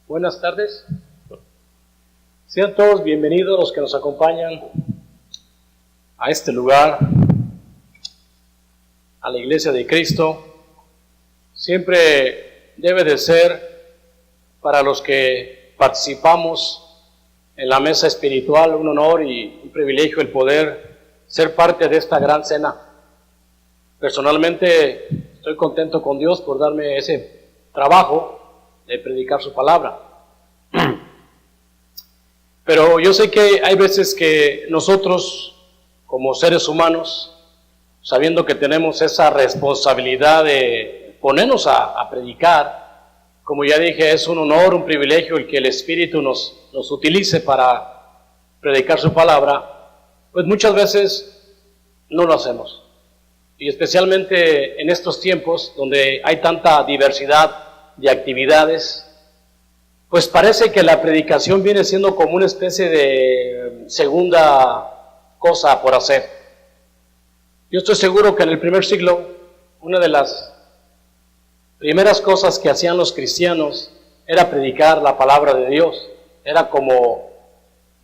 Buenas tardes. Sean todos bienvenidos los que nos acompañan a este lugar, a la Iglesia de Cristo. Siempre debe de ser para los que participamos en la mesa espiritual un honor y un privilegio el poder ser parte de esta gran cena. Personalmente estoy contento con Dios por darme ese trabajo de predicar su palabra. Pero yo sé que hay veces que nosotros, como seres humanos, sabiendo que tenemos esa responsabilidad de ponernos a predicar, como ya dije, es un honor, un privilegio el que el Espíritu nos utilice para predicar su palabra, pues muchas veces no lo hacemos. Y especialmente en estos tiempos donde hay tanta diversidad de actividades, pues parece que la predicación viene siendo como una especie de segunda cosa por hacer. Yo estoy seguro que en el primer siglo, una de las primeras cosas que hacían los cristianos era predicar la palabra de Dios. Era como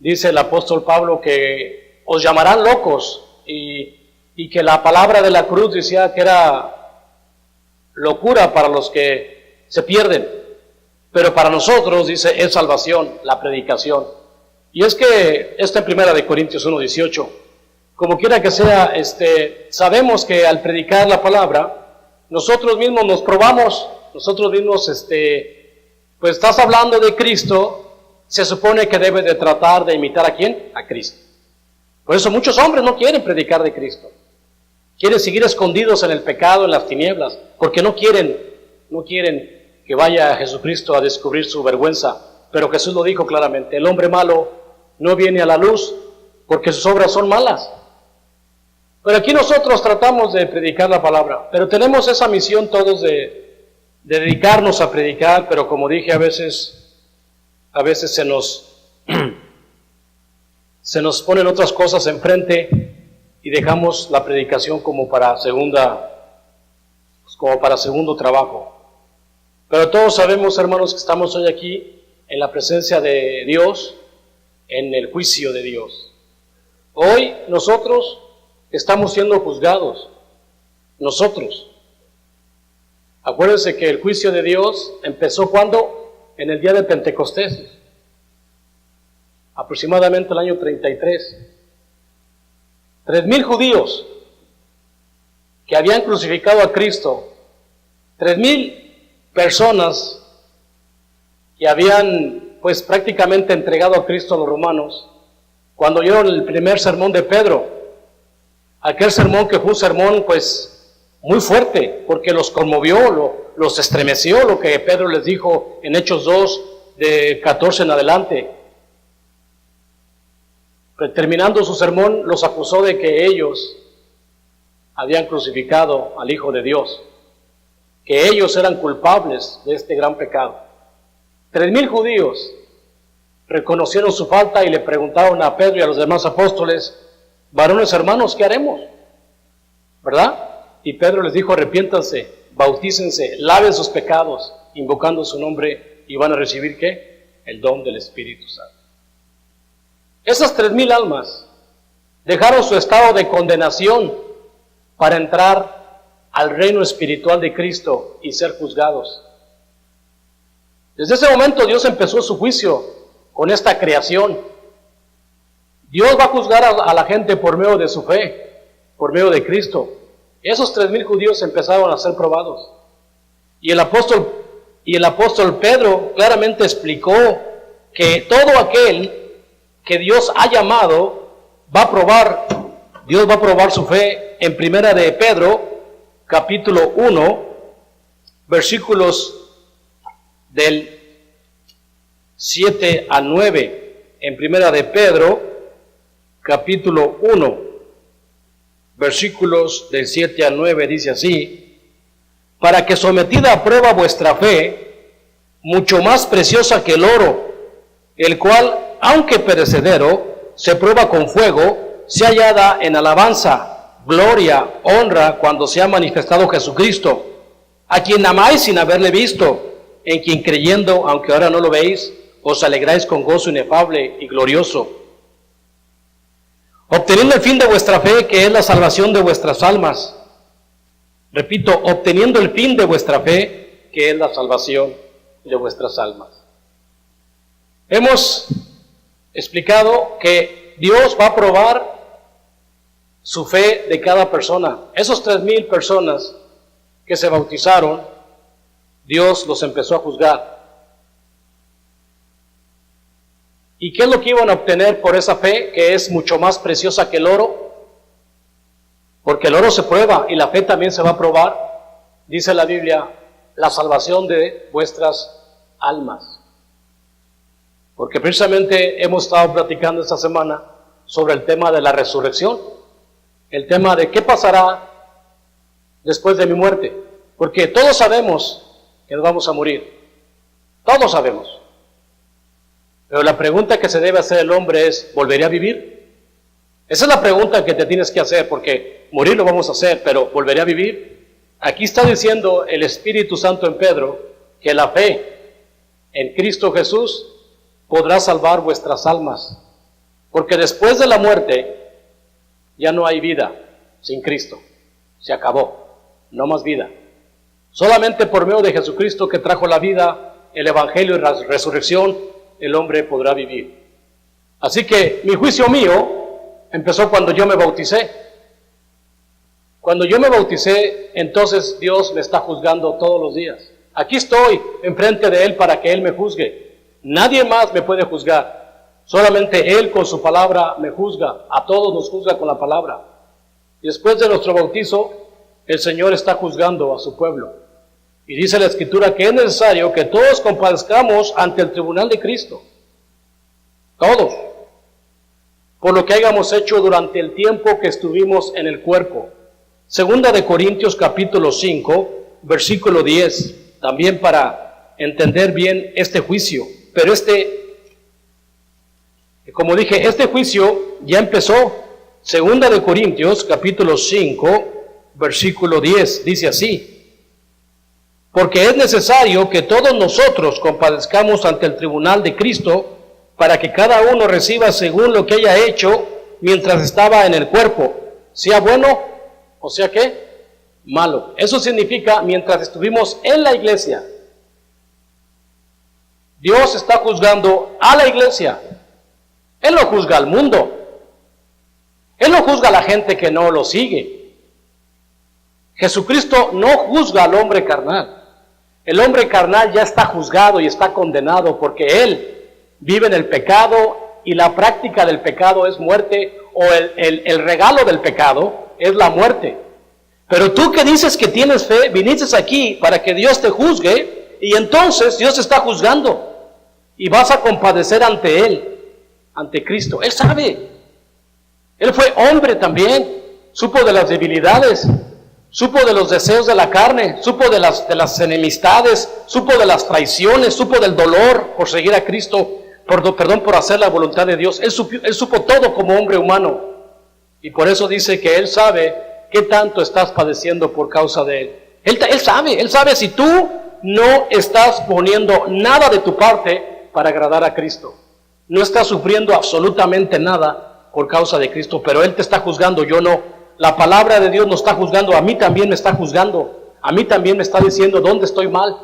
dice el apóstol Pablo, que os llamarán locos, y que la palabra de la cruz decía que era locura para los que se pierden, pero para nosotros, dice, es salvación, la predicación. Y es que esto en 1 Corintios 1:18, como quiera que sea, sabemos que al predicar la palabra, nosotros mismos nos probamos, nosotros mismos, pues estás hablando de Cristo, se supone que debe de tratar de imitar ¿a quién? A Cristo. Por eso muchos hombres no quieren predicar de Cristo, quieren seguir escondidos en el pecado, en las tinieblas, porque no quieren que vaya a Jesucristo a descubrir su vergüenza. Pero Jesús lo dijo claramente, el hombre malo no viene a la luz porque sus obras son malas. Pero aquí nosotros tratamos de predicar la palabra, pero tenemos esa misión todos de dedicarnos a predicar, pero como dije, a veces se nos ponen otras cosas enfrente y dejamos la predicación como para segundo trabajo. Pero todos sabemos, hermanos, que estamos hoy aquí en la presencia de Dios, en el juicio de Dios. Hoy nosotros estamos siendo juzgados. Nosotros. Acuérdense que el juicio de Dios empezó ¿cuándo? En el día de Pentecostés. Aproximadamente el año 33. 3,000 judíos que habían crucificado a Cristo. 3,000 personas que habían pues prácticamente entregado a Cristo a los romanos, cuando oyeron el primer sermón de Pedro, aquel sermón que fue un sermón pues muy fuerte, porque los conmovió, los estremeció lo que Pedro les dijo en Hechos 2, de 14 en adelante. Pero terminando su sermón, los acusó de que ellos habían crucificado al Hijo de Dios, que ellos eran culpables de este gran pecado. 3,000 judíos reconocieron su falta y le preguntaron a Pedro y a los demás apóstoles, varones hermanos, ¿qué haremos? ¿Verdad? Y Pedro les dijo, arrepiéntanse, bautícense, laven sus pecados, invocando su nombre, y van a recibir ¿qué? El don del Espíritu Santo. Esas 3,000 almas dejaron su estado de condenación para entrar al reino espiritual de Cristo y ser juzgados. Desde ese momento Dios empezó su juicio con esta creación. Dios va a juzgar a la gente por medio de su fe, por medio de Cristo. Esos 3,000 judíos empezaron a ser probados. Y el apóstol Pedro claramente explicó que todo aquel que Dios ha llamado Dios va a probar su fe en 1 de Pedro, capítulo 1, versículos del 7 al 9. En 1 de Pedro, capítulo 1, versículos del 7 al 9, dice así: para que sometida a prueba vuestra fe, mucho más preciosa que el oro, el cual, aunque perecedero, se prueba con fuego, sea hallada en alabanza, gloria, honra, cuando sea manifestado Jesucristo, a quien amáis sin haberle visto, en quien creyendo, aunque ahora no lo veis, os alegráis con gozo inefable y glorioso, obteniendo el fin de vuestra fe, que es la salvación de vuestras almas. Repito, obteniendo el fin de vuestra fe, que es la salvación de vuestras almas. Hemos explicado que Dios va a probar su fe de cada persona. Esos 3,000 personas que se bautizaron, Dios los empezó a juzgar. ¿Y qué es lo que iban a obtener por esa fe, que es mucho más preciosa que el oro? Porque el oro se prueba y la fe también se va a probar. Dice la Biblia, la salvación de vuestras almas. Porque precisamente hemos estado platicando esta semana sobre el tema de la resurrección. El tema de qué pasará después de mi muerte. Porque todos sabemos que nos vamos a morir. Todos sabemos. Pero la pregunta que se debe hacer el hombre es, ¿volveré a vivir? Esa es la pregunta que te tienes que hacer, porque morir lo vamos a hacer, pero ¿volveré a vivir? Aquí está diciendo el Espíritu Santo en Pedro que la fe en Cristo Jesús podrá salvar vuestras almas. Porque después de la muerte ya no hay vida sin Cristo. Se acabó. No más vida. Solamente por medio de Jesucristo, que trajo la vida, el Evangelio y la resurrección, el hombre podrá vivir. Así que mi juicio mío empezó cuando yo me bauticé. Cuando yo me bauticé, entonces Dios me está juzgando todos los días. Aquí estoy enfrente de Él para que Él me juzgue. Nadie más me puede juzgar. Solamente Él con su palabra me juzga. A todos nos juzga con la palabra. Y después de nuestro bautizo, el Señor está juzgando a su pueblo. Y dice la Escritura que es necesario que todos compadezcamos ante el tribunal de Cristo. Todos. Por lo que hayamos hecho durante el tiempo que estuvimos en el cuerpo. Segunda de Corintios capítulo 5, versículo 10. También para entender bien este juicio. Pero como dije, este juicio ya empezó. Segunda de Corintios capítulo 5, versículo 10. Dice así. Porque es necesario que todos nosotros compadezcamos ante el tribunal de Cristo, para que cada uno reciba según lo que haya hecho mientras estaba en el cuerpo, sea bueno o sea ¿qué? Malo. Eso significa mientras estuvimos en la iglesia. Dios está juzgando a la iglesia. Él no juzga al mundo. Él no juzga a la gente que no lo sigue. Jesucristo no juzga al hombre carnal. El hombre carnal ya está juzgado y está condenado porque él vive en el pecado y la práctica del pecado es muerte, o el regalo del pecado es la muerte. Pero tú que dices que tienes fe, viniste aquí para que Dios te juzgue, y entonces Dios te está juzgando y vas a compadecer ante Él, ante Cristo. Él sabe. Él fue hombre también, supo de las debilidades, supo de los deseos de la carne, supo de las enemistades, supo de las traiciones, supo del dolor por seguir a Cristo, por hacer la voluntad de Dios. Él supo todo como hombre humano. Y por eso dice que Él sabe qué tanto estás padeciendo por causa de Él. Él sabe si tú no estás poniendo nada de tu parte para agradar a Cristo. No estás sufriendo absolutamente nada por causa de Cristo, pero Él te está juzgando, yo no. La palabra de Dios nos está juzgando, a mí también me está juzgando, a mí también me está diciendo dónde estoy mal.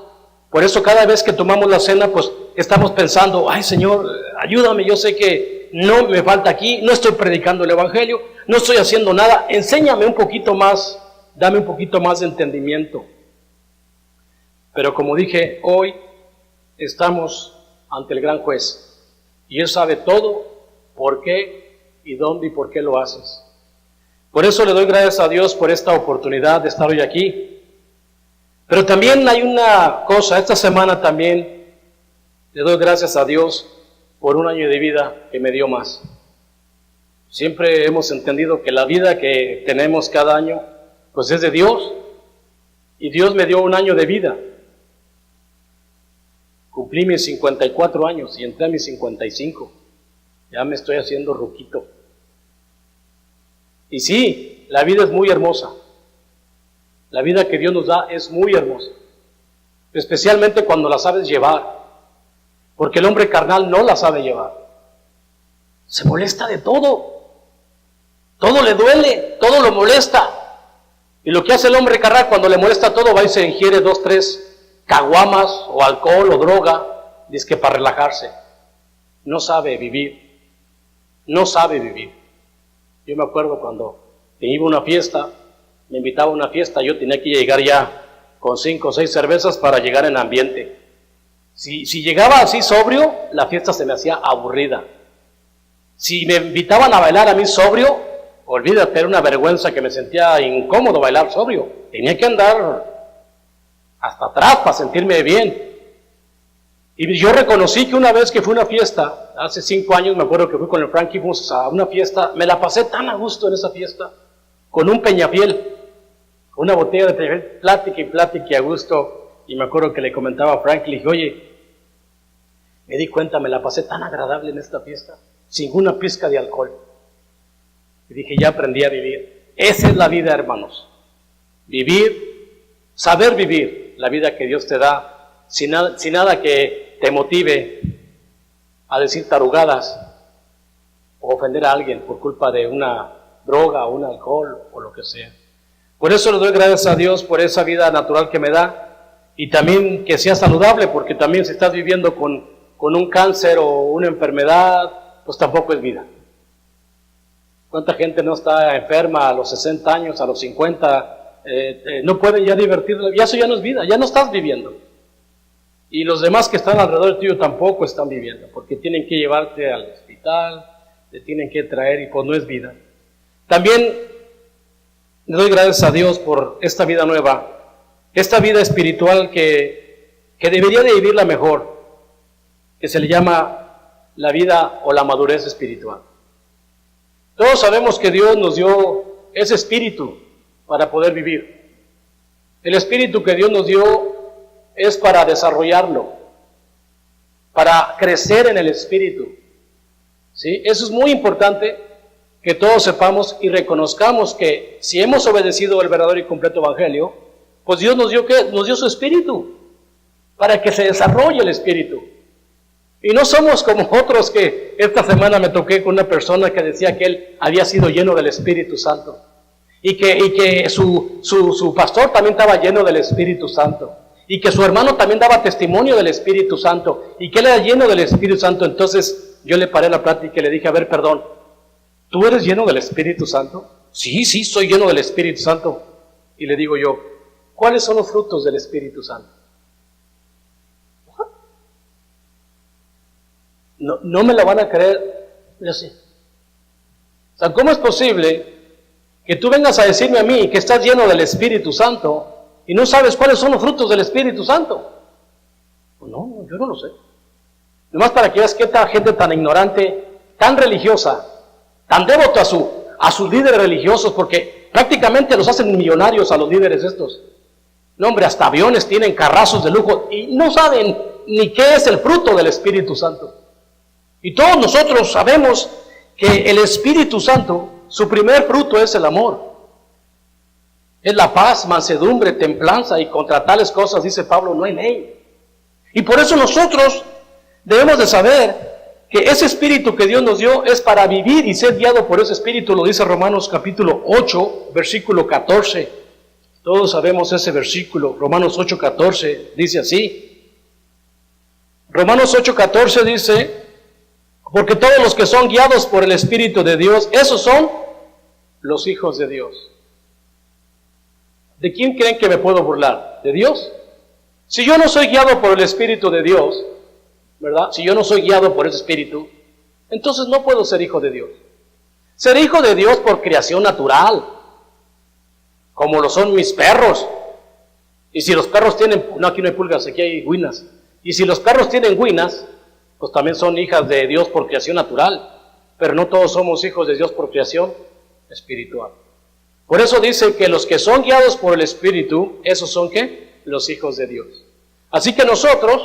Por eso cada vez que tomamos la cena, pues estamos pensando, ay Señor, ayúdame, yo sé que no me falta aquí, no estoy predicando el Evangelio, no estoy haciendo nada, enséñame un poquito más, dame un poquito más de entendimiento. Pero como dije, hoy estamos ante el gran juez y Él sabe todo, por qué y dónde y por qué lo haces. Por eso le doy gracias a Dios por esta oportunidad de estar hoy aquí. Pero también hay una cosa, esta semana también le doy gracias a Dios por un año de vida que me dio más. Siempre hemos entendido que la vida que tenemos cada año, pues es de Dios. Y Dios me dio un año de vida. Cumplí mis 54 años y entré a mis 55. Ya me estoy haciendo ruquito. Y sí, la vida es muy hermosa. La vida que Dios nos da es muy hermosa. especialmente cuando la sabes llevar, porque el hombre carnal no la sabe llevar. Se molesta de todo le duele, todo lo molesta. Y lo que hace el hombre carnal cuando le molesta todo, va y se ingiere 2, 3 caguamas o alcohol o droga, dice que para relajarse. No sabe vivir, no sabe vivir. Yo me acuerdo cuando iba a una fiesta, me invitaba a una fiesta, yo tenía que llegar ya con 5 o 6 cervezas para llegar en ambiente. Si llegaba así sobrio, la fiesta se me hacía aburrida. Si me invitaban a bailar a mí sobrio, olvídate, era una vergüenza, que me sentía incómodo bailar sobrio. Tenía que andar hasta atrás para sentirme bien. Y yo reconocí que una vez que fui a una fiesta, hace 5 años, me acuerdo que fui con el Frankie, fuimos a una fiesta, me la pasé tan a gusto en esa fiesta, con un Peñafiel, con una botella de Peñafiel, plática y a gusto. Y me acuerdo que le comentaba a Frankie, le dije, oye, me di cuenta, me la pasé tan agradable en esta fiesta, sin una pizca de alcohol. Y dije, ya aprendí a vivir. Esa es la vida, hermanos. Vivir, saber vivir la vida que Dios te da, sin nada que te motive a decir tarugadas o ofender a alguien por culpa de una droga o un alcohol o lo que sea. Por eso le doy gracias a Dios por esa vida natural que me da, y también que sea saludable, porque también si estás viviendo con un cáncer o una enfermedad, pues tampoco es vida. ¿Cuánta gente no está enferma a los 60 años, a los 50? No pueden ya divertirse, y eso ya no es vida, ya no estás viviendo. Y los demás que están alrededor tuyo tampoco están viviendo, porque tienen que llevarte al hospital, te tienen que traer, y pues no es vida. También le doy gracias a Dios por esta vida nueva, esta vida espiritual que debería de vivirla mejor, que se le llama la vida o la madurez espiritual. Todos sabemos que Dios nos dio ese espíritu para poder vivir. El espíritu que Dios nos dio es para desarrollarlo, para crecer en el espíritu. ¿Sí? Eso es muy importante, que todos sepamos y reconozcamos que si hemos obedecido el verdadero y completo evangelio, pues Dios nos dio ¿qué? Nos dio su espíritu para que se desarrolle el espíritu. Y no somos como otros, que esta semana me toqué con una persona que decía que él había sido lleno del Espíritu Santo y que su pastor también estaba lleno del Espíritu Santo y que su hermano también daba testimonio del Espíritu Santo y que él era lleno del Espíritu Santo. Entonces yo le paré la plática y le dije, a ver, perdón, ¿tú eres lleno del Espíritu Santo? Sí, soy lleno del Espíritu Santo. Y le digo yo, ¿cuáles son los frutos del Espíritu Santo? No me la van a creer. Yo sí. O sea, ¿cómo es posible que tú vengas a decirme a mí que estás lleno del Espíritu Santo y no sabes cuáles son los frutos del Espíritu Santo? Pues no, yo no lo sé. Nomás para que veas que esta gente tan ignorante, tan religiosa, tan devota a sus líderes religiosos, porque prácticamente los hacen millonarios a los líderes estos. No, hombre, hasta aviones tienen, carrazos de lujo, y no saben ni qué es el fruto del Espíritu Santo. Y todos nosotros sabemos que el Espíritu Santo, su primer fruto es el amor. Es la paz, mansedumbre, templanza, y contra tales cosas, dice Pablo, no hay ley. Y por eso nosotros debemos de saber que ese Espíritu que Dios nos dio es para vivir y ser guiado por ese Espíritu. Lo dice Romanos capítulo 8, versículo 14. Todos sabemos ese versículo. Romanos 8, 14 dice así. Romanos 8, 14 dice, porque todos los que son guiados por el Espíritu de Dios, esos son los hijos de Dios. ¿De quién creen que me puedo burlar? ¿De Dios? Si yo no soy guiado por el Espíritu de Dios, ¿verdad? Si yo no soy guiado por ese Espíritu, entonces no puedo ser hijo de Dios. Ser hijo de Dios por creación natural, como lo son mis perros. Y si los perros tienen, no, aquí no hay pulgas, aquí hay guinas. Y si los perros tienen guinas, pues también son hijas de Dios por creación natural. Pero no todos somos hijos de Dios por creación espiritual. Por eso dice que los que son guiados por el Espíritu, esos son ¿qué? Los hijos de Dios. Así que nosotros,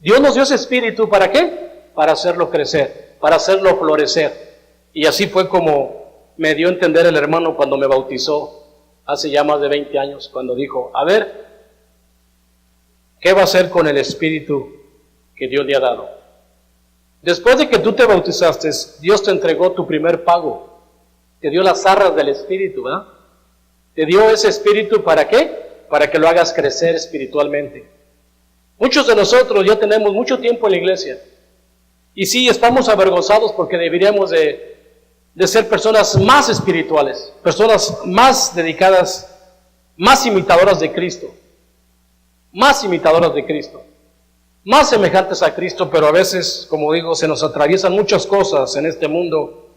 Dios nos dio ese Espíritu, ¿para qué? Para hacerlo crecer, para hacerlo florecer. Y así fue como me dio a entender el hermano cuando me bautizó hace ya más de 20 años, cuando dijo, a ver, ¿qué va a hacer con el Espíritu que Dios le ha dado? Después de que tú te bautizaste, Dios te entregó tu primer pago. Te dio las arras del Espíritu, ¿verdad? Te dio ese Espíritu, ¿para qué? Para que lo hagas crecer espiritualmente. Muchos de nosotros ya tenemos mucho tiempo en la iglesia. Y sí, estamos avergonzados porque deberíamos de ser personas más espirituales, personas más dedicadas, más imitadoras de Cristo, más semejantes a Cristo, pero a veces, como digo, se nos atraviesan muchas cosas en este mundo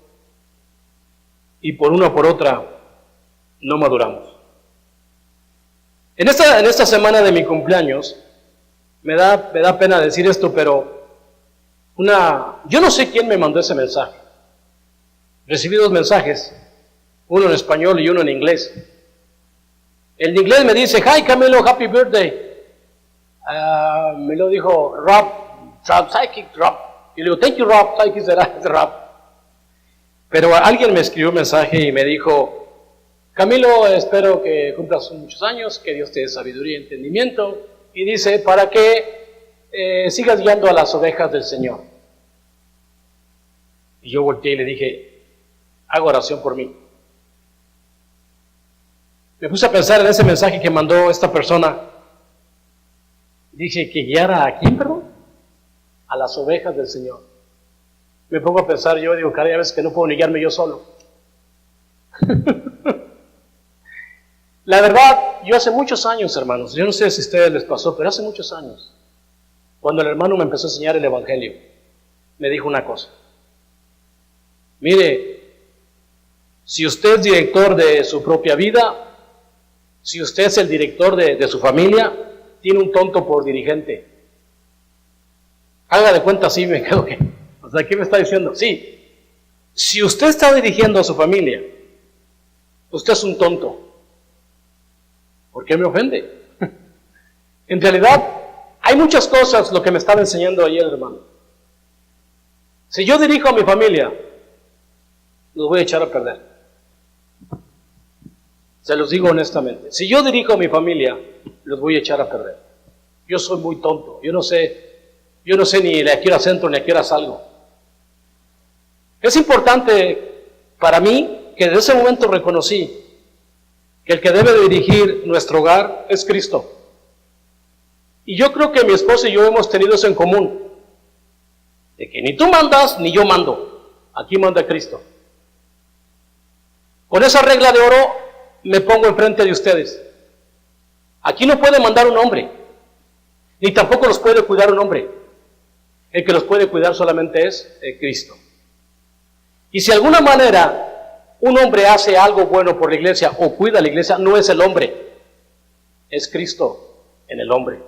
y por una o por otra no maduramos. En esta semana de mi cumpleaños, me da pena decir esto, pero yo no sé quién me mandó ese mensaje. Recibí 2 mensajes, uno en español y uno en inglés. El de inglés me dice, "Hi Camilo, happy birthday." Me lo dijo Rob, Psychic Rob. Y le digo, "Thank you Rob, Psychic Rob." Pero alguien me escribió un mensaje y me dijo, "Camilo, espero que cumplas muchos años, que Dios te dé sabiduría y entendimiento." Y dice, "para que sigas guiando a las ovejas del Señor." Y yo volteé y le dije, "Hago oración por mí." Me puse a pensar en ese mensaje que mandó esta persona. Dije, ¿que guiara a quién, perdón? A las ovejas del Señor. Me pongo a pensar yo, digo, caray, a veces que no puedo ni guiarme yo solo. La verdad, yo hace muchos años, hermanos, yo no sé si a ustedes les pasó, pero hace muchos años, cuando el hermano me empezó a enseñar el Evangelio, me dijo una cosa. Mire, si usted es director de su propia vida, si usted es el director de su familia, tiene un tonto por dirigente. Haga de cuenta, así me quedo que, o sea, ¿qué me está diciendo? Sí, si usted está dirigiendo a su familia, usted es un tonto. ¿Por qué me ofende? En realidad, hay muchas cosas lo que me estaba enseñando ayer, hermano. Si yo dirijo a mi familia, los voy a echar a perder. Se los digo honestamente. Si yo dirijo a mi familia, los voy a echar a perder. Yo soy muy tonto. Yo no sé ni a qué hora entro ni a qué hora salgo. Es importante para mí que desde ese momento reconocí que el que debe de dirigir nuestro hogar es Cristo. Y yo creo que mi esposa y yo hemos tenido eso en común, de que ni tú mandas ni yo mando, aquí manda Cristo. Con esa regla de oro me pongo enfrente de ustedes. Aquí no puede mandar un hombre, ni tampoco los puede cuidar un hombre. El que los puede cuidar solamente es Cristo. Y si de alguna manera un hombre hace algo bueno por la iglesia o cuida a la iglesia, no es el hombre, es Cristo en el hombre.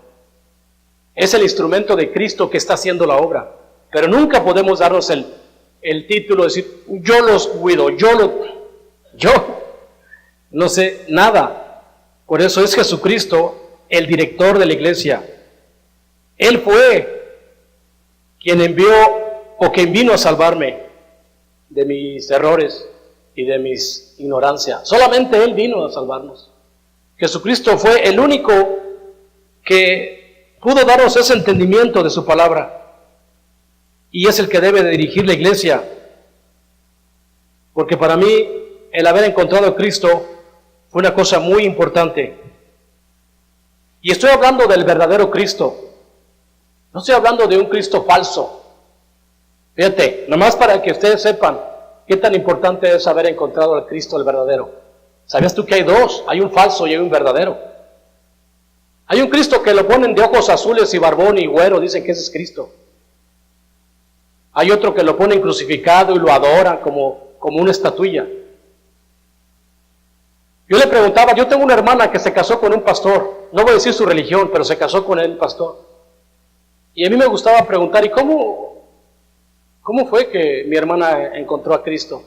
Es el instrumento de Cristo que está haciendo la obra. Pero nunca podemos darnos el título de decir, yo los cuido, yo no sé nada. Por eso es Jesucristo el director de la iglesia. Él fue quien envió o quien vino a salvarme de mis errores y de mis ignorancias. Solamente Él vino a salvarnos. Jesucristo fue el único que pudo darnos ese entendimiento de su palabra. Y es el que debe de dirigir la iglesia. Porque para mí, el haber encontrado a Cristo fue una cosa muy importante. Y estoy hablando del verdadero Cristo. No estoy hablando de un Cristo falso. Fíjate, nomás para que ustedes sepan qué tan importante es haber encontrado al Cristo, el verdadero. ¿Sabías tú que hay dos? Hay un falso y hay un verdadero. Hay un Cristo que lo ponen de ojos azules y barbón y güero, dicen que ese es Cristo. Hay otro que lo ponen crucificado y lo adoran como una estatuilla. Yo le preguntaba, yo tengo una hermana que se casó con un pastor, no voy a decir su religión, pero se casó con el pastor. Y a mí me gustaba preguntar, ¿y cómo fue que mi hermana encontró a Cristo?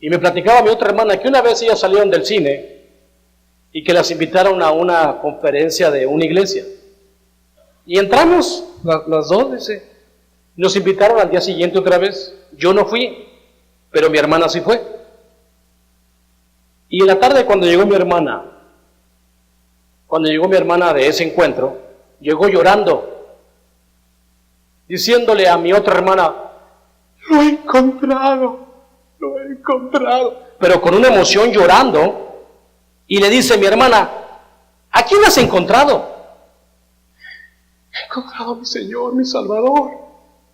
Y me platicaba mi otra hermana que una vez ellas salieron del cine y que las invitaron a una conferencia de una iglesia. Y entramos, las dos, dice. Nos invitaron al día siguiente otra vez. Yo no fui, pero mi hermana sí fue. Y en la tarde cuando llegó mi hermana, Cuando llegó mi hermana de ese encuentro, llegó llorando, diciéndole a mi otra hermana, lo he encontrado, pero con una emoción llorando, y le dice mi hermana, ¿a quién has encontrado? He encontrado a mi Señor, mi Salvador.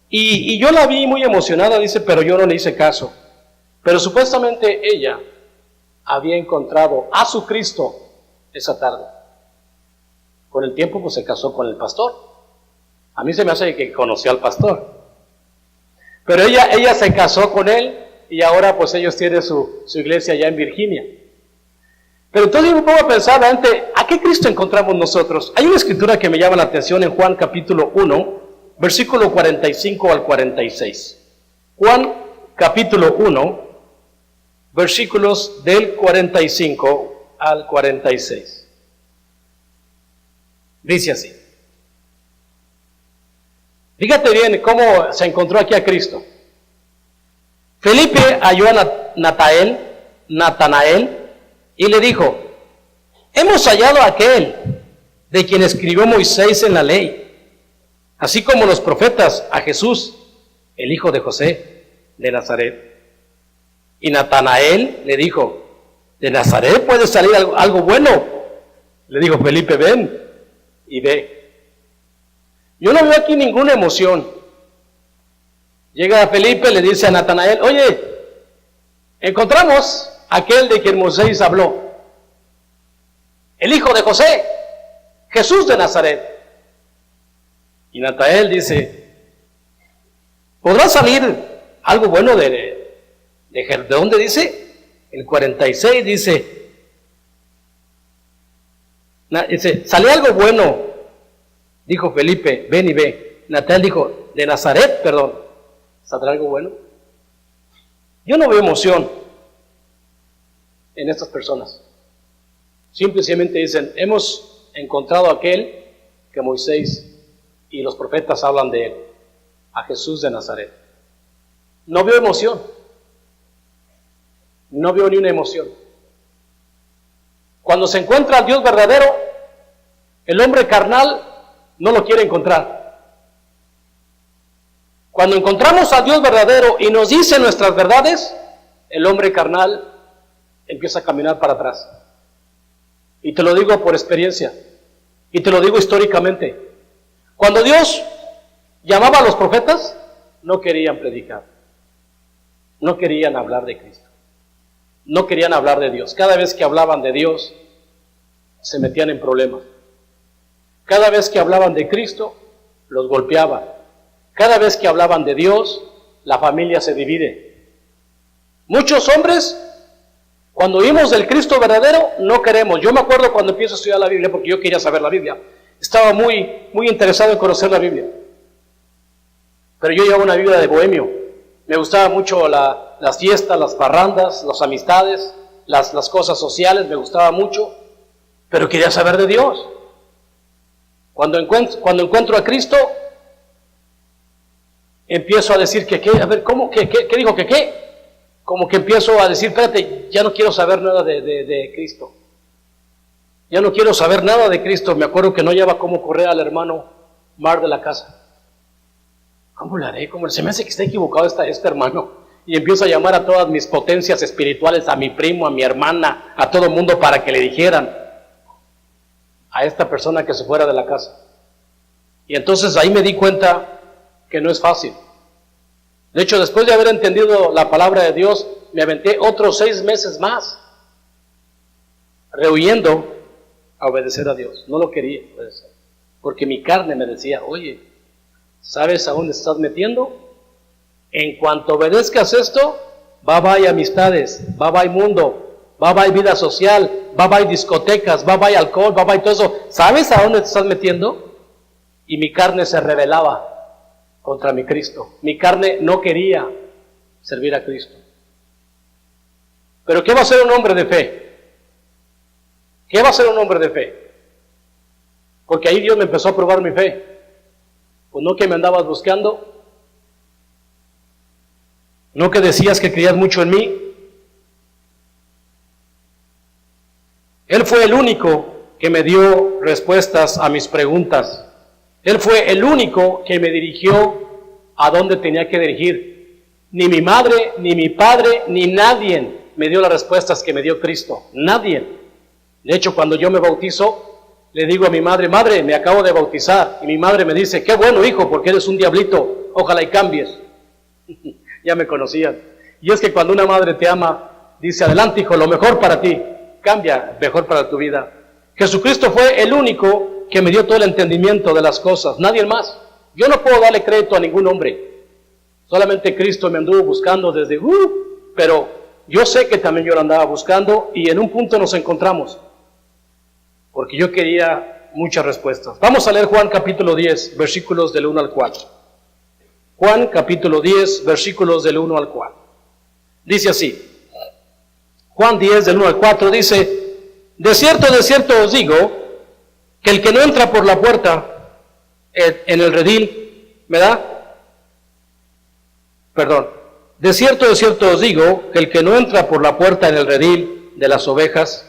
Y yo la vi muy emocionada, dice, pero yo no le hice caso. Pero supuestamente ella había encontrado a su Cristo esa tarde. Con el tiempo pues se casó con el pastor. A mí se me hace que conoció al pastor. Pero ella se casó con él y ahora pues ellos tienen su iglesia allá en Virginia. Pero entonces yo me pongo a pensar, ¿a qué Cristo encontramos nosotros? Hay una escritura que me llama la atención en Juan capítulo 1, versículo 45 al 46. Juan capítulo 1, versículos del 45 al 46. Dice así. Fíjate bien cómo se encontró aquí a Cristo. Felipe halló a Natanael y le dijo, hemos hallado a aquel de quien escribió Moisés en la ley, así como los profetas, a Jesús, el hijo de José, de Nazaret. Y Natanael le dijo, ¿de Nazaret puede salir algo bueno? Le dijo Felipe, ven y ve. Yo no veo aquí ninguna emoción. Llega Felipe, le dice a Natanael, oye, encontramos aquel de quien Moisés habló, el hijo de José, Jesús de Nazaret. Y Natanael dice, ¿podrá salir algo bueno de dónde dice? El 46 dice, ¿salió algo bueno? Dijo Felipe, ven y ve. Natanael dijo, de Nazaret, ¿saldrá algo bueno? Yo no veo emoción en estas personas. Simplemente dicen, hemos encontrado a aquel que Moisés y los profetas hablan de él, a Jesús de Nazaret. No veo emoción. No veo ni una emoción. Cuando se encuentra al Dios verdadero, el hombre carnal no lo quiere encontrar. Cuando encontramos a Dios verdadero y nos dice nuestras verdades, el hombre carnal empieza a caminar para atrás. Y te lo digo por experiencia, y te lo digo históricamente. Cuando Dios llamaba a los profetas, no querían predicar, no querían hablar de Cristo, no querían hablar de Dios. Cada vez que hablaban de Dios, se metían en problemas. Cada vez que hablaban de Cristo, los golpeaban. Cada vez que hablaban de Dios, la familia se divide. Muchos hombres, cuando oímos del Cristo verdadero, no queremos. Yo me acuerdo cuando empiezo a estudiar la Biblia, porque yo quería saber la Biblia. Estaba muy interesado en conocer la Biblia. Pero yo llevaba una vida de bohemio. Me gustaba mucho las fiestas, las parrandas, las amistades, las cosas sociales, me gustaba mucho. Pero quería saber de Dios. Cuando encuentro a Cristo, empiezo a decir que qué, a ver, ¿cómo? ¿Qué dijo que qué? Como que empiezo a decir, espérate, ya no quiero saber nada de Cristo. Ya no quiero saber nada de Cristo. Me acuerdo que no llevaba cómo correr al hermano Mar de la casa. ¿Cómo le haré? Se me hace que está equivocado este hermano. Y empiezo a llamar a todas mis potencias espirituales, a mi primo, a mi hermana, a todo el mundo para que le dijeran a esta persona que se fuera de la casa. Y entonces ahí me di cuenta que no es fácil. De hecho, después de haber entendido la palabra de Dios, me aventé otros 6 meses más rehuyendo a obedecer a Dios. No lo quería obedecer, porque mi carne me decía, oye, ¿sabes a dónde estás metiendo? En cuanto obedezcas esto, bye amistades, bye mundo, bye vida social, bye discotecas, bye alcohol, bye todo eso. ¿Sabes a dónde te estás metiendo? Y mi carne se rebelaba contra mi Cristo. Mi carne no quería servir a Cristo. Pero ¿qué va a ser un hombre de fe? ¿Qué va a ser un hombre de fe? Porque ahí Dios me empezó a probar mi fe. Pues no que me andabas buscando, no que decías que creías mucho en mí. Él fue el único que me dio respuestas a mis preguntas. Él fue el único que me dirigió a donde tenía que dirigir. Ni mi madre, ni mi padre, ni nadie me dio las respuestas que me dio Cristo. Nadie. De hecho, cuando yo me bautizo, le digo a mi madre, madre, me acabo de bautizar. Y mi madre me dice, qué bueno, hijo, porque eres un diablito, ojalá y cambies. Ya me conocían. Y es que cuando una madre te ama, dice, adelante, hijo, lo mejor para ti, cambia, mejor para tu vida. Jesucristo fue el único que me dio todo el entendimiento de las cosas, nadie más. Yo no puedo darle crédito a ningún hombre. Solamente Cristo me anduvo buscando desde, pero yo sé que también yo lo andaba buscando y en un punto nos encontramos, porque yo quería muchas respuestas. Vamos a leer Juan capítulo 10, versículos del 1 al 4. Juan capítulo 10, versículos del 1 al 4. Dice así, Juan 10, del 1 al 4, dice, de cierto os digo, que el que no entra por la puerta en el redil, ¿verdad? Perdón. De cierto os digo, que el que no entra por la puerta en el redil de las ovejas,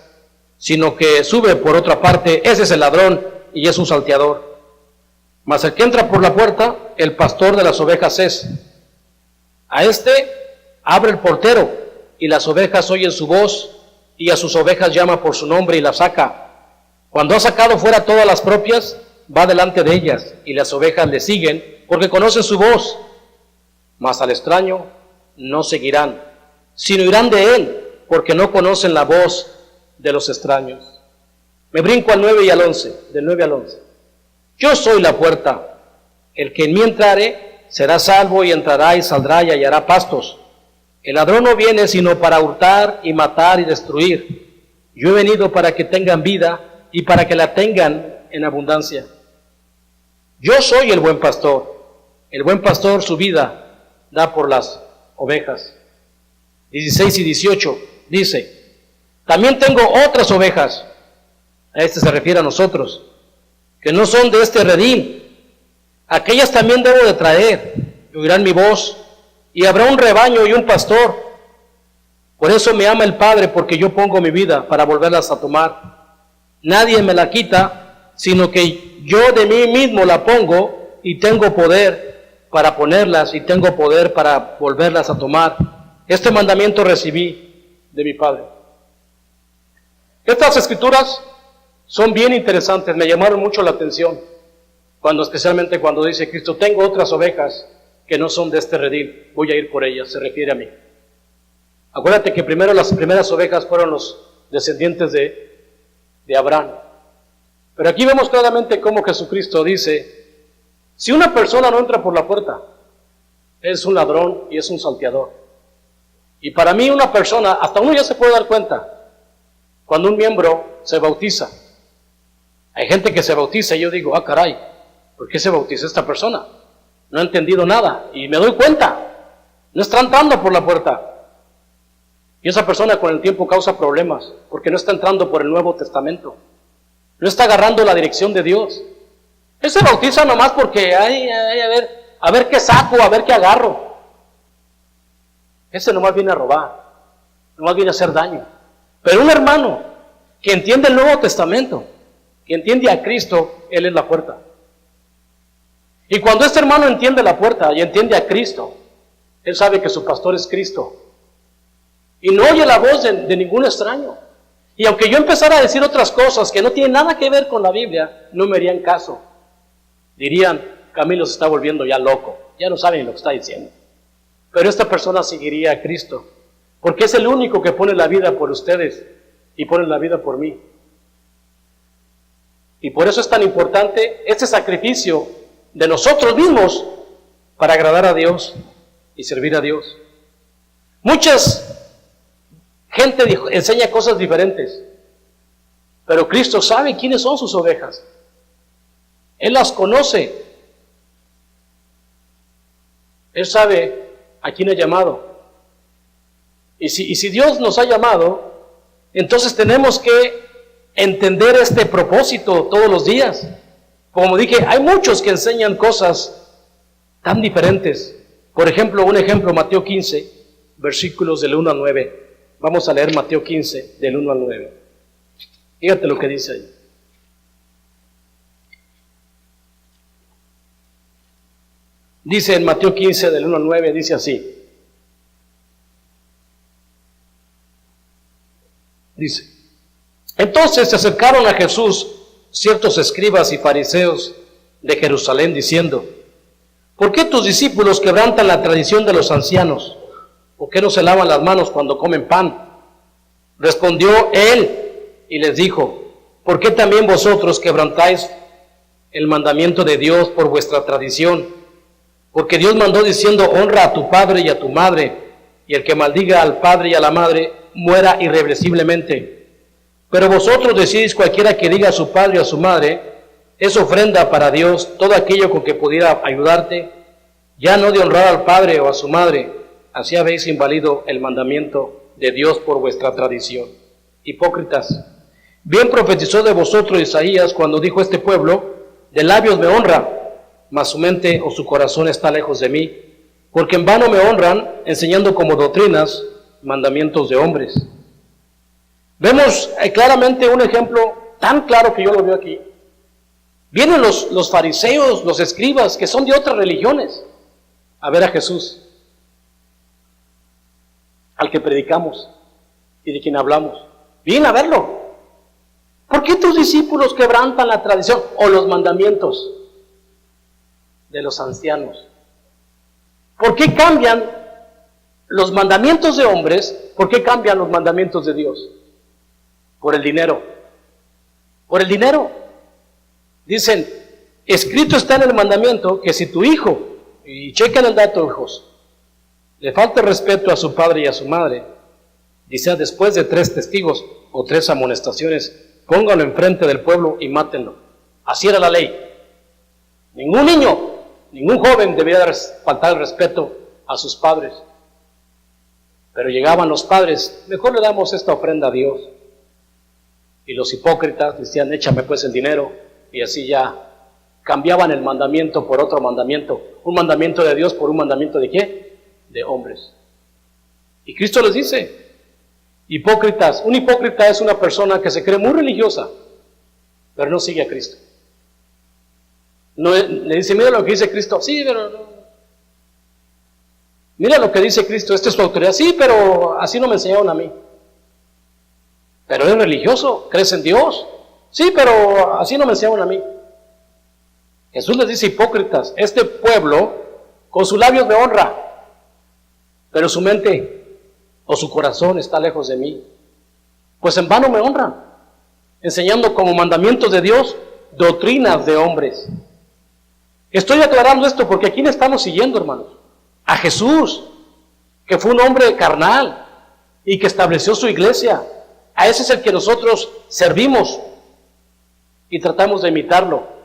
sino que sube por otra parte, ese es el ladrón y es un salteador. Mas el que entra por la puerta, el pastor de las ovejas es. A este abre el portero, y las ovejas oyen su voz, y a sus ovejas llama por su nombre y las saca. Cuando ha sacado fuera todas las propias, va delante de ellas, y las ovejas le siguen, porque conocen su voz. Mas al extraño no seguirán, sino irán de él, porque no conocen la voz de los extraños. Me brinco al 9 y al 11, del 9 al 11. Yo soy la puerta, el que en mí entrare será salvo y entrará y saldrá y hallará pastos. El ladrón no viene sino para hurtar y matar y destruir. Yo he venido para que tengan vida y para que la tengan en abundancia. Yo soy el buen pastor. El buen pastor su vida da por las ovejas. 16 y 18 dice, también tengo otras ovejas, a este se refiere a nosotros, que no son de este redil. Aquellas también debo de traer, y oirán mi voz, y habrá un rebaño y un pastor. Por eso me ama el Padre, porque yo pongo mi vida para volverlas a tomar. Nadie me la quita, sino que yo de mí mismo la pongo, y tengo poder para ponerlas, y tengo poder para volverlas a tomar. Este mandamiento recibí de mi Padre. Estas escrituras son bien interesantes, me llamaron mucho la atención, especialmente cuando dice Cristo, tengo otras ovejas que no son de este redil, voy a ir por ellas, se refiere a mí. Acuérdate que primero las primeras ovejas fueron los descendientes de Abraham. Pero aquí vemos claramente cómo Jesucristo dice, si una persona no entra por la puerta, es un ladrón y es un salteador. Y para mí una persona, hasta uno ya se puede dar cuenta, cuando un miembro se bautiza. Hay gente que se bautiza y yo digo, caray, ¿por qué se bautiza esta persona? No ha entendido nada y me doy cuenta, no está entrando por la puerta. Y esa persona con el tiempo causa problemas porque no está entrando por el Nuevo Testamento, no está agarrando la dirección de Dios. Él se bautiza nomás porque, a ver qué saco, a ver qué agarro. Ese nomás viene a robar, nomás viene a hacer daño. Pero un hermano que entiende el Nuevo Testamento, que entiende a Cristo, Él es la puerta. Y cuando este hermano entiende la puerta y entiende a Cristo, él sabe que su pastor es Cristo. Y no oye la voz de ningún extraño. Y aunque yo empezara a decir otras cosas que no tienen nada que ver con la Biblia, no me harían caso. Dirían, Camilo se está volviendo ya loco, ya no saben lo que está diciendo. Pero esta persona seguiría a Cristo, porque es el único que pone la vida por ustedes y pone la vida por mí. Y por eso es tan importante este sacrificio de nosotros mismos para agradar a Dios y servir a Dios. Gente enseña cosas diferentes, pero Cristo sabe quiénes son sus ovejas. Él las conoce. Él sabe a quién ha llamado. Y si Dios nos ha llamado, entonces tenemos que entender este propósito todos los días. Como dije, hay muchos que enseñan cosas tan diferentes. Por ejemplo, Mateo 15, versículos del 1 al 9. Vamos a leer Mateo 15, del 1 al 9. Fíjate lo que dice ahí. Dice en Mateo 15, del 1 al 9, dice así. Dice, entonces se acercaron a Jesús ciertos escribas y fariseos de Jerusalén diciendo, ¿por qué tus discípulos quebrantan la tradición de los ancianos? ¿Por qué no se lavan las manos cuando comen pan? Respondió él y les dijo, ¿por qué también vosotros quebrantáis el mandamiento de Dios por vuestra tradición? Porque Dios mandó diciendo, honra a tu padre y a tu madre, y el que maldiga al padre y a la madre muera irreversiblemente. Pero vosotros decís, cualquiera que diga a su padre o a su madre, es ofrenda para Dios, todo aquello con que pudiera ayudarte, ya no de honrar al padre o a su madre, así habéis invalido el mandamiento de Dios por vuestra tradición. Hipócritas, bien profetizó de vosotros Isaías cuando dijo este pueblo, de labios me honra, mas su mente o su corazón está lejos de mí, porque en vano me honran, enseñando como doctrinas mandamientos de hombres. Vemos claramente un ejemplo tan claro que yo lo veo aquí. Vienen los fariseos, los escribas, que son de otras religiones, a ver a Jesús, al que predicamos y de quien hablamos. Vienen a verlo. ¿Por qué tus discípulos quebrantan la tradición o los mandamientos de los ancianos? ¿Por qué cambian los mandamientos de hombres? ¿Por qué cambian los mandamientos de Dios? Por el dinero. Por el dinero. Dicen, escrito está en el mandamiento que si tu hijo, y chequen el dato, hijos, le falta respeto a su padre y a su madre, dice, después de 3 testigos o 3 amonestaciones, pónganlo enfrente del pueblo y mátenlo. Así era la ley. Ningún niño, ningún joven debía faltar el respeto a sus padres. Pero llegaban los padres, mejor le damos esta ofrenda a Dios. Y los hipócritas decían, échame pues el dinero, y así ya cambiaban el mandamiento por otro mandamiento. Un mandamiento de Dios por un mandamiento de ¿qué? De hombres. Y Cristo les dice, hipócritas, un hipócrita es una persona que se cree muy religiosa, pero no sigue a Cristo. No, le dice, mira lo que dice Cristo, sí, pero no. Mira lo que dice Cristo, esta es tu autoridad, sí, pero así no me enseñaron a mí. Pero es religioso, crees en Dios, sí, pero así no me enseñaron a mí. Jesús les dice, hipócritas, este pueblo con sus labios me honra, pero su mente o su corazón está lejos de mí. Pues en vano me honran, enseñando como mandamientos de Dios doctrinas de hombres. Estoy aclarando esto porque ¿a quién estamos siguiendo, hermanos? A Jesús, que fue un hombre carnal y que estableció su iglesia. A ese es el que nosotros servimos y tratamos de imitarlo.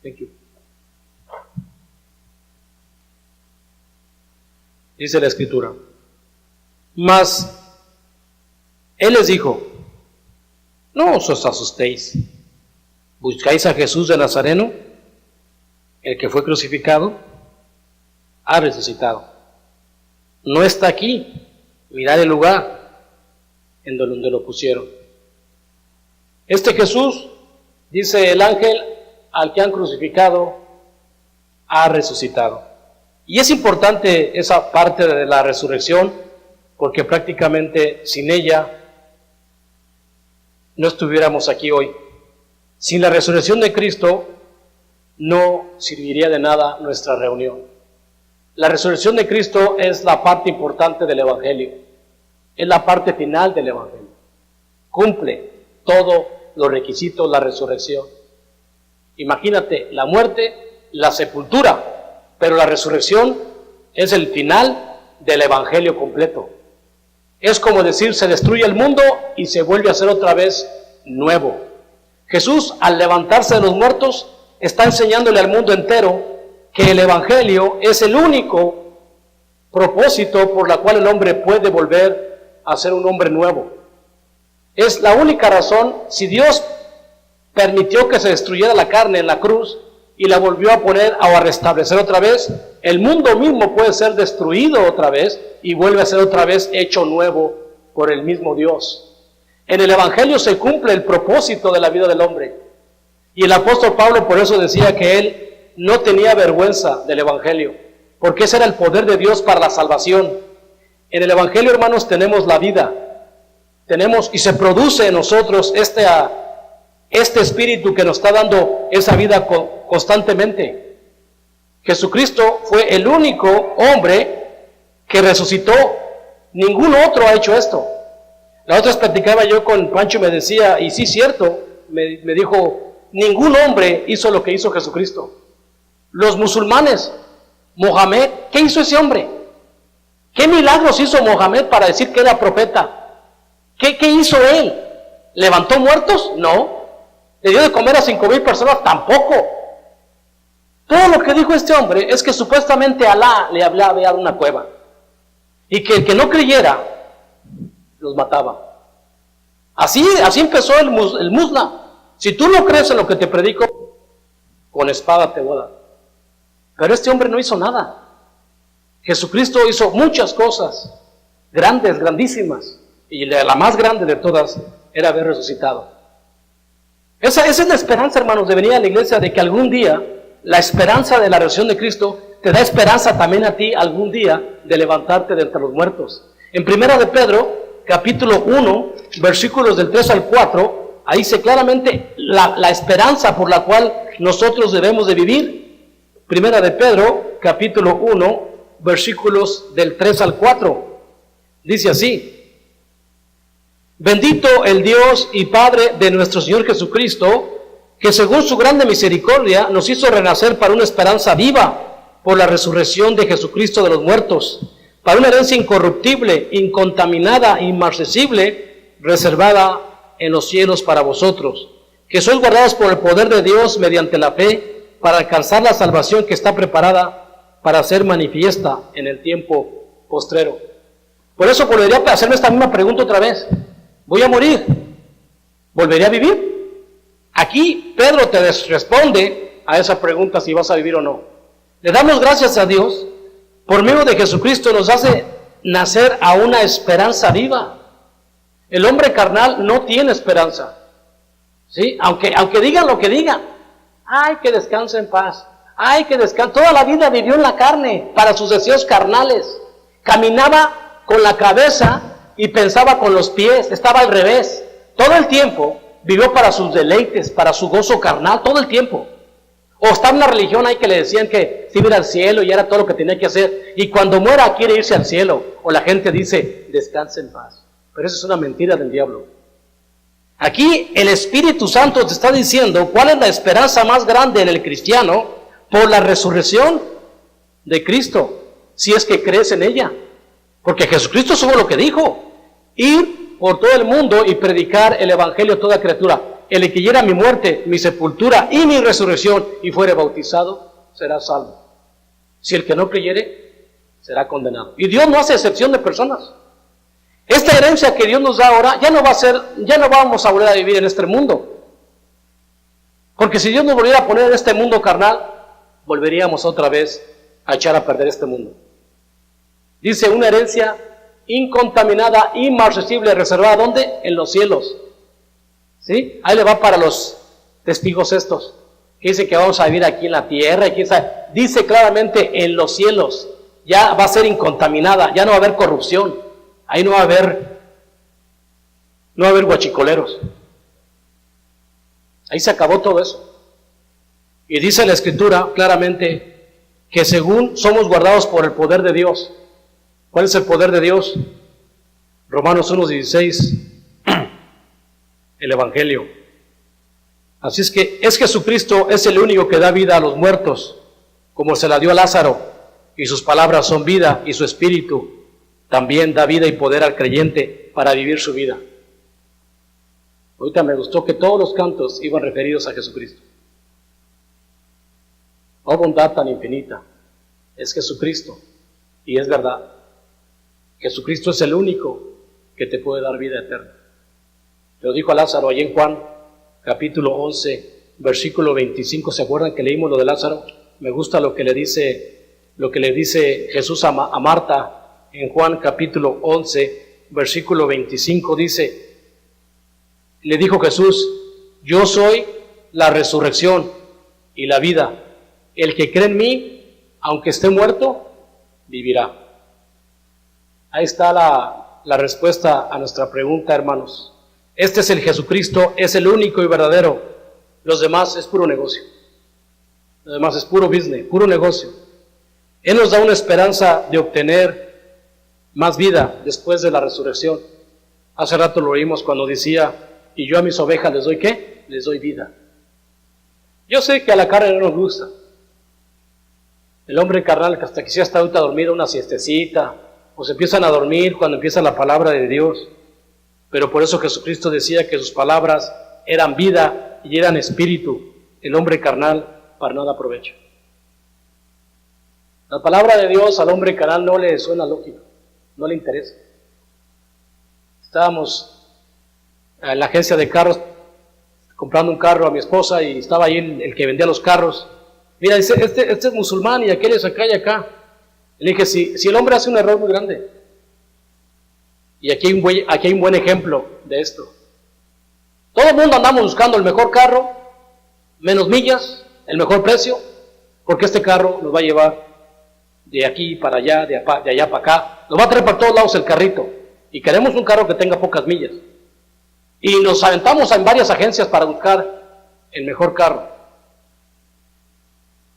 Thank you. Dice la Escritura, mas Él les dijo, no os asustéis, buscáis a Jesús de Nazareno, el que fue crucificado, ha resucitado. No está aquí, mirad el lugar en donde lo pusieron. Este Jesús, dice el ángel, al que han crucificado, ha resucitado. Y es importante esa parte de la resurrección, porque prácticamente sin ella no estuviéramos aquí hoy. Sin la resurrección de Cristo no serviría de nada nuestra reunión. La resurrección de Cristo es la parte importante del Evangelio. Es la parte final del Evangelio. Cumple todos los requisitos la resurrección. Imagínate, la muerte, la sepultura, pero la resurrección es el final del Evangelio completo. Es como decir, se destruye el mundo y se vuelve a hacer otra vez nuevo. Jesús, al levantarse de los muertos, está enseñándole al mundo entero que el Evangelio es el único propósito por la cual el hombre puede volver a ser un hombre nuevo. Es la única razón. Si Dios permitió que se destruyera la carne en la cruz y la volvió a poner o a restablecer otra vez, el mundo mismo puede ser destruido otra vez y vuelve a ser otra vez hecho nuevo por el mismo Dios. En el Evangelio se cumple el propósito de la vida del hombre. Y el apóstol Pablo por eso decía que él no tenía vergüenza del Evangelio, porque ese era el poder de Dios para la salvación. En el Evangelio, hermanos, tenemos la vida, tenemos y se produce en nosotros este espíritu que nos está dando esa vida constantemente. Jesucristo fue el único hombre que resucitó. Ningún otro ha hecho esto. La otra vez platicaba yo con Pancho y me decía, y sí, cierto, me dijo, ningún hombre hizo lo que hizo Jesucristo. Los musulmanes, Mohamed, ¿qué hizo ese hombre? ¿Qué milagros hizo Mohamed para decir que era profeta? ¿Qué hizo él? ¿Levantó muertos? No. ¿Le dio de comer a 5,000 personas? Tampoco. Todo lo que dijo este hombre es que supuestamente Alá le había dado una cueva y que el que no creyera los mataba. Así empezó el Musla. Si tú no crees en lo que te predico, con espada te voy a dar. Pero este hombre no hizo nada. Jesucristo hizo muchas cosas, grandes, grandísimas, y la más grande de todas era haber resucitado. Esa es la esperanza, hermanos, de venir a la iglesia, de que algún día, la esperanza de la resurrección de Cristo, te da esperanza también a ti algún día de levantarte de entre los muertos. En 1 de Pedro, capítulo 1, versículos del 3 al 4, ahí dice claramente la esperanza por la cual nosotros debemos de vivir. 1 de Pedro, capítulo 1, versículos del 3 al 4. Dice así: Bendito el Dios y Padre de nuestro Señor Jesucristo, que según su grande misericordia nos hizo renacer para una esperanza viva por la resurrección de Jesucristo de los muertos, para una herencia incorruptible, incontaminada, inmarcesible, reservada en los cielos para vosotros, que sois guardados por el poder de Dios mediante la fe, para alcanzar la salvación que está preparada para ser manifiesta en el tiempo postrero. Por eso volvería a hacerme esta misma pregunta otra vez. Voy a morir, ¿volveré a vivir? Aquí Pedro te responde a esa pregunta si vas a vivir o no. Le damos gracias a Dios, por medio de Jesucristo nos hace nacer a una esperanza viva. El hombre carnal no tiene esperanza, ¿sí? Aunque digan lo que digan. Ay, que descanse en paz. Ay, que descanse. Toda la vida vivió en la carne, para sus deseos carnales. Caminaba con la cabeza y pensaba con los pies. Estaba al revés. Todo el tiempo vivió para sus deleites, para su gozo carnal, todo el tiempo. O estaba en una religión ahí que le decían que se iba a ir al cielo y era todo lo que tenía que hacer. Y cuando muera quiere irse al cielo. O la gente dice, descanse en paz. Pero eso es una mentira del diablo. Aquí el Espíritu Santo te está diciendo cuál es la esperanza más grande en el cristiano por la resurrección de Cristo, si es que crees en ella. Porque Jesucristo supo lo que dijo: ir por todo el mundo y predicar el Evangelio a toda criatura. El que creyera mi muerte, mi sepultura y mi resurrección y fuere bautizado, será salvo. Si el que no creyere, será condenado. Y Dios no hace excepción de personas. Esta herencia que Dios nos da ahora ya no vamos a volver a vivir en este mundo. Porque si Dios nos volviera a poner en este mundo carnal, volveríamos otra vez a echar a perder este mundo. Dice, una herencia incontaminada, inmarcesible, reservada, ¿dónde? En los cielos. ¿Sí? Ahí le va para los testigos estos, que dice que vamos a vivir aquí en la tierra, y quién sabe. Dice claramente en los cielos, ya va a ser incontaminada, ya no va a haber corrupción. Ahí no va a haber guachicoleros. Ahí se acabó todo eso. Y dice la Escritura claramente que según somos guardados por el poder de Dios. ¿Cuál es el poder de Dios? Romanos 1:16, el Evangelio. Así es que Jesucristo es el único que da vida a los muertos, como se la dio a Lázaro, y sus palabras son vida, y su espíritu también da vida y poder al creyente para vivir su vida. Ahorita me gustó que todos los cantos iban referidos a Jesucristo. Oh bondad tan infinita, es Jesucristo, y es verdad. Jesucristo es el único que te puede dar vida eterna. Lo dijo a Lázaro allí en Juan, capítulo 11, versículo 25. ¿Se acuerdan que leímos lo de Lázaro? Me gusta lo que le dice Jesús a Marta en Juan, capítulo 11, versículo 25. Le dijo Jesús: yo soy la resurrección y la vida. El que cree en mí, aunque esté muerto, vivirá. Ahí está la respuesta a nuestra pregunta, hermanos. Este es el Jesucristo, es el único y verdadero. Los demás es puro negocio. Los demás es puro business, puro negocio. Él nos da una esperanza de obtener más vida después de la resurrección. Hace rato lo oímos cuando decía: y yo a mis ovejas les doy ¿qué? Les doy vida. Yo sé que a la carne no nos gusta. El hombre carnal, que hasta quisiera estar ahorita dormido una siestecita, o se empiezan a dormir cuando empieza la palabra de Dios. Pero por eso Jesucristo decía que sus palabras eran vida y eran espíritu. El hombre carnal para nada aprovecha. La palabra de Dios al hombre carnal no le suena lógico, no le interesa. Estábamos en la agencia de carros comprando un carro a mi esposa y estaba ahí el que vendía los carros. Mira, dice, este es musulmán y aquel es acá y acá. Le dije: si el hombre hace un error muy grande, y aquí hay un buen ejemplo de esto. Todo el mundo andamos buscando el mejor carro, menos millas, el mejor precio, porque este carro nos va a llevar de aquí para allá, de allá para acá, nos va a traer para todos lados el carrito, y queremos un carro que tenga pocas millas. Y nos aventamos en varias agencias para buscar el mejor carro.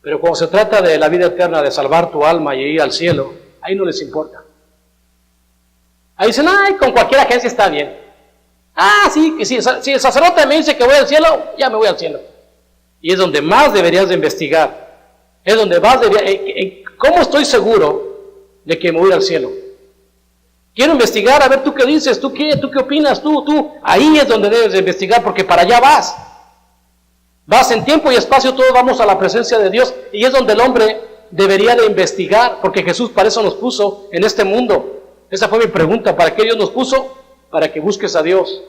Pero cuando se trata de la vida eterna, de salvar tu alma y ir al cielo, ahí no les importa. Ahí dicen: ay, con cualquier agencia está bien. Ah, sí, que sí, si el sacerdote me dice que voy al cielo, ya me voy al cielo. Y es donde más deberías de investigar. Es donde más deberías... ¿Cómo estoy seguro de que me voy al cielo? Quiero investigar, a ver tú qué dices, tú qué opinas, tú. Ahí es donde debes de investigar, porque para allá vas. Vas en tiempo y espacio, todos vamos a la presencia de Dios, y es donde el hombre debería de investigar, porque Jesús para eso nos puso en este mundo. Esa fue mi pregunta: ¿para qué Dios nos puso? Para que busques a Dios.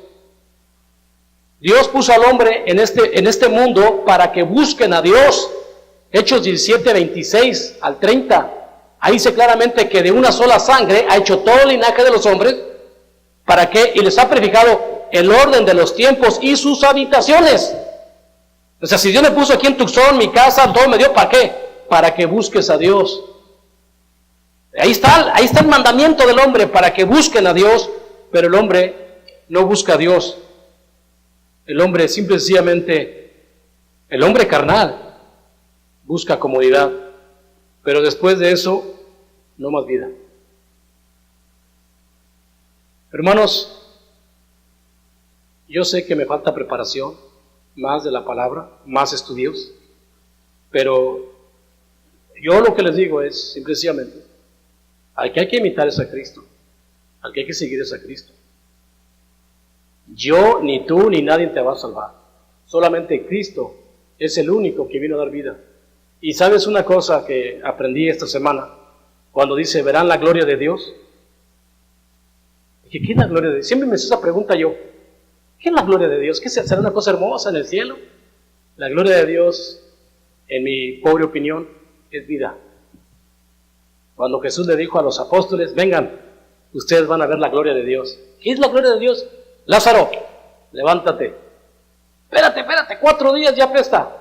Dios puso al hombre en este mundo para que busquen a Dios. Hechos 17, 26 al 30. Ahí dice claramente que de una sola sangre ha hecho todo el linaje de los hombres. ¿Para qué? Y les ha prefijado el orden de los tiempos y sus habitaciones. O sea, si Dios me puso aquí en Tucson, mi casa, todo me dio, ¿para qué? Para que busques a Dios. Ahí está el mandamiento del hombre, para que busquen a Dios, pero el hombre no busca a Dios. El hombre simple y sencillamente, el hombre carnal, busca comodidad, pero después de eso, no más vida. Hermanos, yo sé que me falta preparación, más de la palabra, más estudios, pero yo lo que les digo es, simplemente, al que hay que imitar es a Cristo, al que hay que seguir es a Cristo. Yo, ni tú, ni nadie te va a salvar. Solamente Cristo es el único que vino a dar vida. Y ¿sabes una cosa que aprendí esta semana? Cuando dice, ¿verán la gloria de Dios? Dije, ¿qué es la gloria de Dios? Siempre me hice esa pregunta yo. ¿Qué es la gloria de Dios? ¿Qué será una cosa hermosa en el cielo? La gloria de Dios, en mi pobre opinión, es vida. Cuando Jesús le dijo a los apóstoles, vengan, ustedes van a ver la gloria de Dios. ¿Qué es la gloria de Dios? Lázaro, levántate. Espérate, 4 días ya apesta.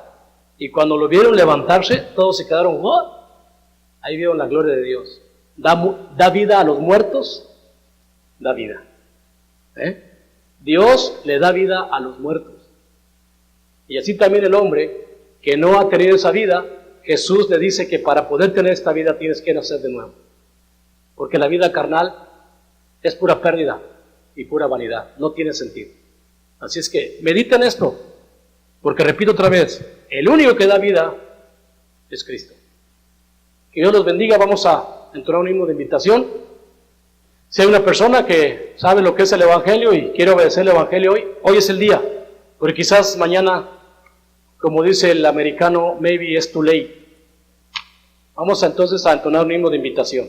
Y cuando lo vieron levantarse, todos se quedaron, ¿what? Ahí vieron la gloria de Dios. Da vida a los muertos, da vida. Dios le da vida a los muertos. Y así también el hombre que no ha tenido esa vida, Jesús le dice que para poder tener esta vida tienes que nacer de nuevo. Porque la vida carnal es pura pérdida y pura vanidad, no tiene sentido. Así es que medita en esto, porque repito otra vez, el único que da vida es Cristo. Que Dios los bendiga. Vamos a entonar un himno de invitación. Si hay una persona que sabe lo que es el Evangelio y quiere obedecer el Evangelio hoy es el día, porque quizás mañana, como dice el americano, maybe it's too late. Vamos entonces a entonar un himno de invitación.